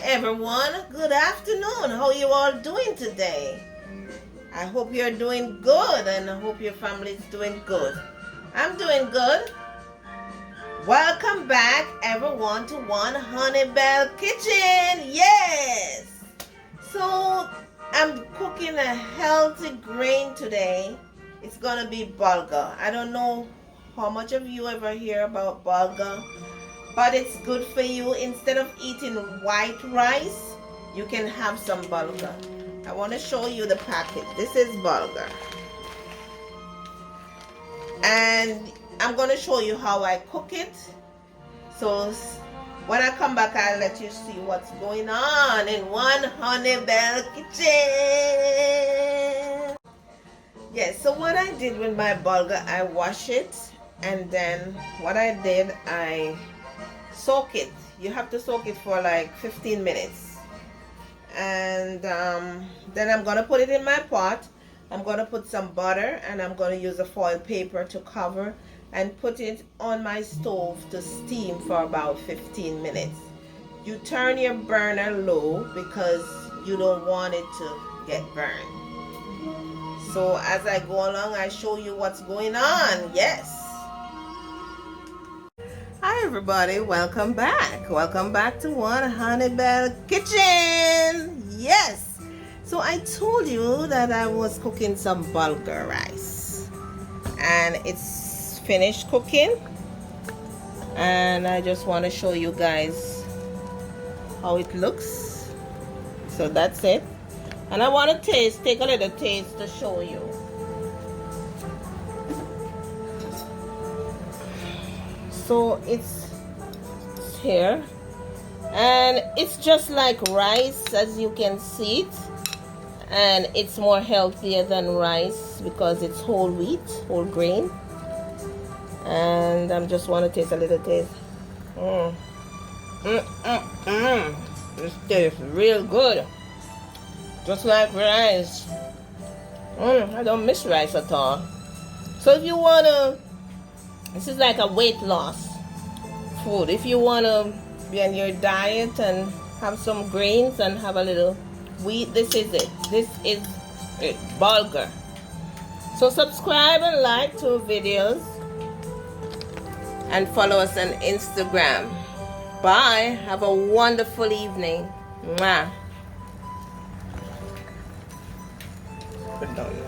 everyone. Good afternoon. How you all doing today? I hope you're doing good and I hope your family is doing good. I'm doing good. Welcome back everyone to One Honey Bell Kitchen. Yes. So I'm cooking a healthy grain today. It's gonna be bulgur. I don't know how much of you ever hear about bulgur, but it's good for you. Instead of eating white rice, you can have some bulgur. I want to show you the packet. This is bulgur. And I'm going to show you how I cook it. So when I come back, I'll let you see what's going on in One Honey Bell Kitchen. Yes, so what I did with my bulgur, I wash it. And then what I did, I soak it. You have to soak it for like 15 minutes. And then I'm going to put it in my pot. I'm going to put some butter and I'm going to use a foil paper to cover and put it on my stove to steam for about 15 minutes. You turn your burner low because you don't want it to get burned. So as I go along, I show you what's going on. Yes. Hi everybody, welcome back. Welcome back to One Honey Bell Kitchen. Yes. So I told you that I was cooking some bulgur rice. And it's finished cooking. And I just want to show you guys how it looks. So that's it. And I want to take a little taste to show you. So it's here and it's just like rice, as you can see it, and it's more healthier than rice because it's whole wheat, whole grain. And I just want to taste a little taste. This tastes real good, just like rice. I don't miss rice at all. So if you want to, this is like a weight loss food. If you want to be on your diet and have some grains and have a little wheat, this is it. This is it, bulgur. So subscribe and like to our videos and follow us on Instagram. Bye. Have a wonderful evening. Mwah. Put down.